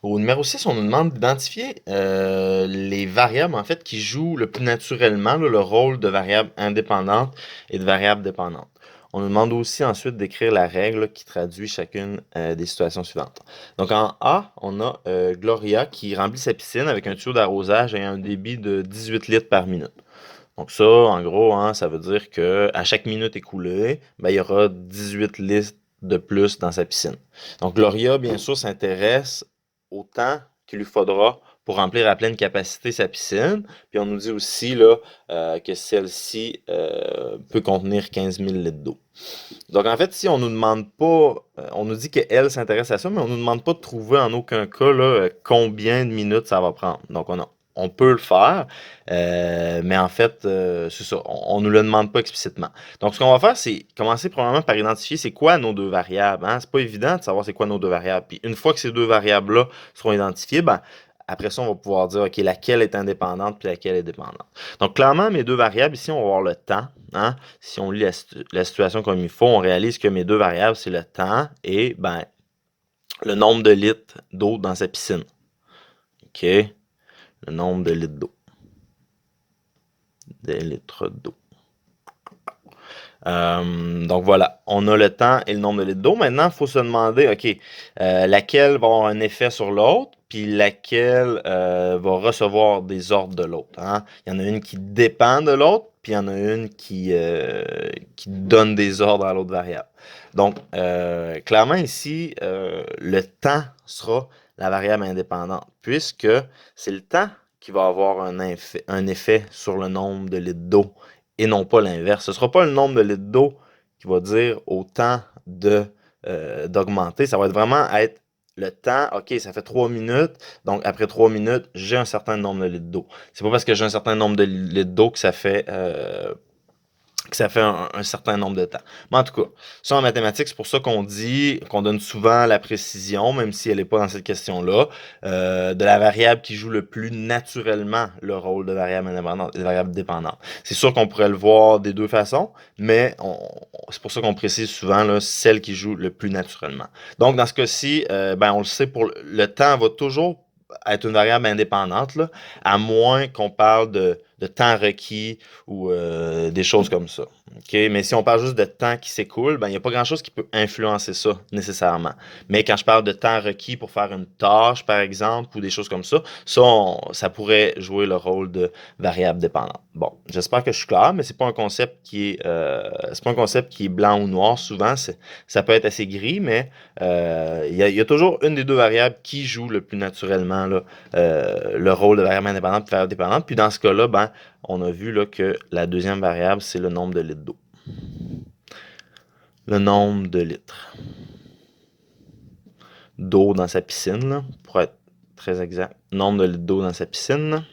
Au numéro 6, on nous demande d'identifier les variables en fait qui jouent le plus naturellement là, le rôle de variable indépendante et de variable dépendante. On nous demande aussi ensuite d'écrire la règle là, qui traduit chacune des situations suivantes. Donc en A, on a Gloria qui remplit sa piscine avec un tuyau d'arrosage et un débit de 18 litres par minute. Donc ça, en gros, hein, ça veut dire que à chaque minute écoulée, ben, il y aura 18 litres de plus dans sa piscine. Donc Gloria, bien sûr, s'intéresse au temps qu'il lui faudra pour remplir à pleine capacité sa piscine. Puis on nous dit aussi là, que celle-ci peut contenir 15 000 litres d'eau. Donc en fait, si on nous demande pas, on nous dit qu'elle s'intéresse à ça, mais on nous demande pas de trouver en aucun cas là, combien de minutes ça va prendre. Donc on peut le faire, mais en fait, c'est ça, on nous le demande pas explicitement. Donc ce qu'on va faire, c'est commencer probablement par identifier c'est quoi nos deux variables. Hein? C'est pas évident de savoir c'est quoi nos deux variables. Puis une fois que ces deux variables-là seront identifiées, ben après ça, on va pouvoir dire, OK, laquelle est indépendante puis laquelle est dépendante. Donc, clairement, mes deux variables, ici, on va avoir le temps. Hein? Si on lit la situation comme il faut, on réalise que mes deux variables, c'est le temps et ben, le nombre de litres d'eau dans sa piscine. OK? Le nombre de litres d'eau. Des litres d'eau. Donc voilà, on a le temps et le nombre de litres d'eau. Maintenant, il faut se demander, OK, laquelle va avoir un effet sur l'autre, puis laquelle va recevoir des ordres de l'autre. Hein? Il y en a une qui dépend de l'autre, puis il y en a une qui donne des ordres à l'autre variable. Donc, clairement ici, le temps sera la variable indépendante, puisque c'est le temps qui va avoir un effet sur le nombre de litres d'eau et non pas l'inverse. Ce ne sera pas le nombre de litres d'eau qui va dire au temps d'augmenter. Ça va être vraiment être le temps, OK, ça fait 3 minutes, donc après 3 minutes, j'ai un certain nombre de litres d'eau. C'est pas parce que j'ai un certain nombre de litres d'eau que ça fait un certain nombre de temps. Mais en tout cas, ça en mathématiques, c'est pour ça qu'on dit, qu'on donne souvent la précision, même si elle n'est pas dans cette question-là, de la variable qui joue le plus naturellement le rôle de variable indépendante et de variable dépendante. C'est sûr qu'on pourrait le voir des deux façons, mais c'est pour ça qu'on précise souvent là, celle qui joue le plus naturellement. Donc, dans ce cas-ci, ben, on le sait, pour le temps va toujours être une variable indépendante, là, à moins qu'on parle de temps requis ou des choses comme ça. OK? Mais si on parle juste de temps qui s'écoule, ben, il n'y a pas grand-chose qui peut influencer ça nécessairement. Mais quand je parle de temps requis pour faire une tâche, par exemple, ou des choses comme ça, ça pourrait jouer le rôle de variable dépendante. Bon, j'espère que je suis clair, mais c'est pas un concept qui est blanc ou noir. Souvent, ça peut être assez gris, mais il y a toujours une des deux variables qui joue le plus naturellement là, le rôle de variable indépendante et variable dépendante. Puis dans ce cas-là, ben, on a vu là, que la deuxième variable, c'est le nombre de litres d'eau. Le nombre de litres d'eau dans sa piscine, là, pour être très exact. Nombre de litres d'eau dans sa piscine.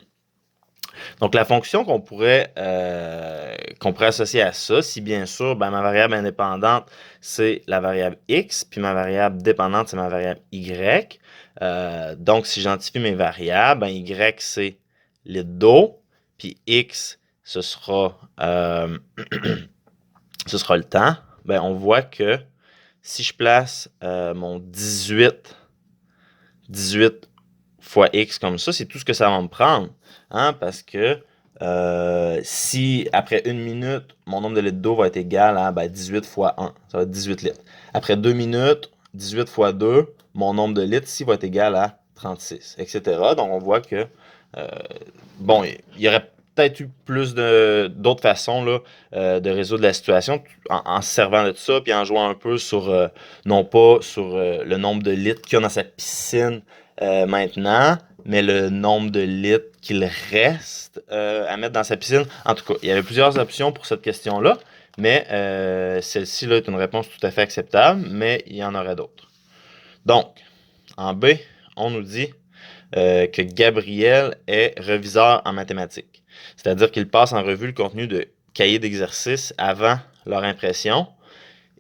Donc, la fonction qu'on pourrait associer à ça, si bien sûr, ben, ma variable indépendante, c'est la variable x, puis ma variable dépendante, c'est ma variable y. Donc, si j'identifie mes variables, ben, y, c'est litre d'eau, puis x, ce sera le temps. Ben, on voit que si je place mon 18 fois x comme ça, c'est tout ce que ça va me prendre. Hein, parce que si après une minute, mon nombre de litres d'eau va être égal à 18 fois 1, ça va être 18 litres. Après 2 minutes, 18 fois 2, mon nombre de litres ici va être égal à 36, etc. Donc on voit que, euh, bon, il y aurait peut-être eu plus d'autres façons là, de résoudre la situation en se servant de ça, puis en jouant un peu sur, non pas sur le nombre de litres qu'il y a dans sa piscine maintenant, mais le nombre de litres qu'il reste à mettre dans sa piscine. En tout cas, il y avait plusieurs options pour cette question-là, mais celle-ci là, est une réponse tout à fait acceptable, mais il y en aurait d'autres. Donc, en B, on nous dit que Gabriel est reviseur en mathématiques. C'est-à-dire qu'il passe en revue le contenu de cahiers d'exercice avant leur impression.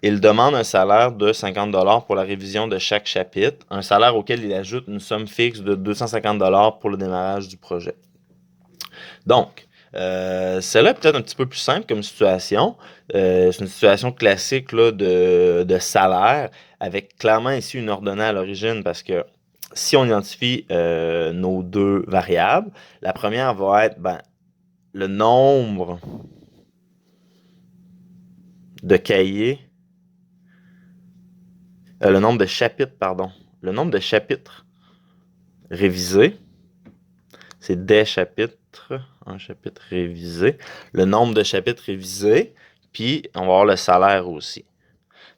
Il demande un salaire de 50$ pour la révision de chaque chapitre, un salaire auquel il ajoute une somme fixe de 250$ pour le démarrage du projet. Donc, celle-là est peut-être un petit peu plus simple comme situation. C'est une situation classique là, de salaire, avec clairement ici une ordonnée à l'origine, parce que si on identifie nos deux variables, la première va être le nombre de cahiers, le nombre de chapitres, pardon, le nombre de chapitres révisés, c'est des chapitres, un chapitre révisé, le nombre de chapitres révisés, puis on va avoir le salaire aussi.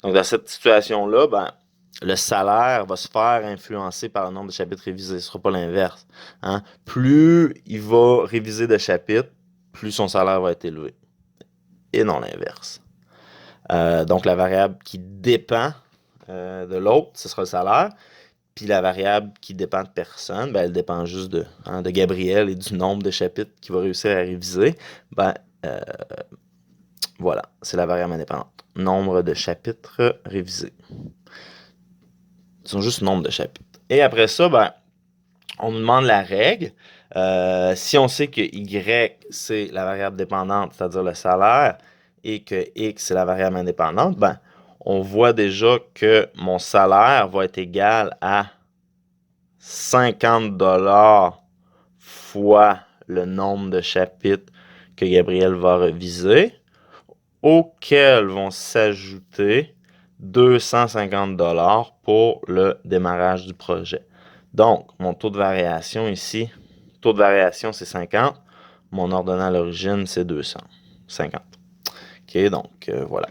Donc dans cette situation-là, le salaire va se faire influencer par le nombre de chapitres révisés. Ce ne sera pas l'inverse. Hein? Plus il va réviser de chapitres, plus son salaire va être élevé. Et non l'inverse. Donc la variable qui dépend de l'autre, ce sera le salaire. Puis la variable qui dépend de personne, elle dépend juste de Gabriel et du nombre de chapitres qu'il va réussir à réviser. Voilà, c'est la variable indépendante. Nombre de chapitres révisés. Ils sont juste nombre de chapitres. Et après ça, on nous demande la règle. Si on sait que Y, c'est la variable dépendante, c'est-à-dire le salaire, et que X, c'est la variable indépendante, on voit déjà que mon salaire va être égal à 50 $ fois le nombre de chapitres que Gabriel va réviser, auxquels vont s'ajouter 250 $ pour le démarrage du projet. Donc, mon taux de variation ici, taux de variation c'est 50, mon ordonnée à l'origine c'est 250. OK, donc voilà.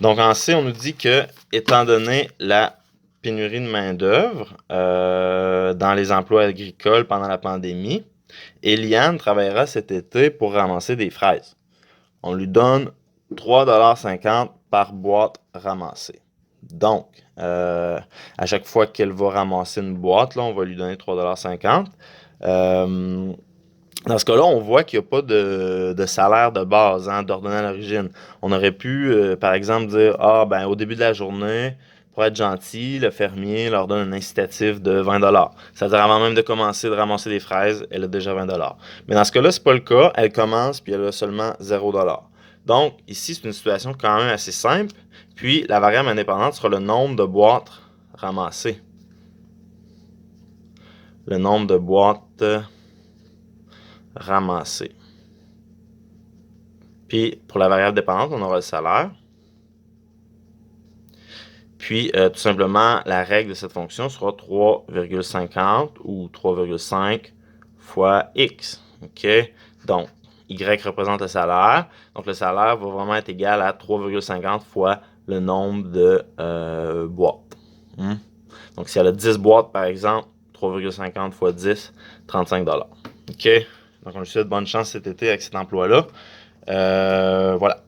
Donc en C, on nous dit que, étant donné la pénurie de main-d'œuvre dans les emplois agricoles pendant la pandémie, Eliane travaillera cet été pour ramasser des fraises. On lui donne 3,50 $ par boîte ramassée. Donc, à chaque fois qu'elle va ramasser une boîte, là, on va lui donner 3,50 $. Dans ce cas-là, on voit qu'il n'y a pas de salaire de base, d'ordonnée à l'origine. On aurait pu, par exemple, dire au début de la journée, pour être gentil, le fermier leur donne un incitatif de 20 $. C'est-à-dire, avant même de commencer de ramasser des fraises, elle a déjà 20 $. Mais dans ce cas-là, c'est pas le cas. Elle commence, puis elle a seulement 0 $. Donc, ici, c'est une situation quand même assez simple. Puis, la variable indépendante sera le nombre de boîtes ramassées. Le nombre de boîtes ramassées. Puis, pour la variable dépendante, on aura le salaire. Puis, tout simplement, la règle de cette fonction sera 3,50 ou 3,5 fois X. OK? Donc, Y représente le salaire. Donc, le salaire va vraiment être égal à 3,50 fois le nombre de boîtes. Donc, si elle a 10 boîtes, par exemple, 3,50 fois 10, 35 $. OK? Donc, on lui souhaite bonne chance cet été avec cet emploi-là. Voilà.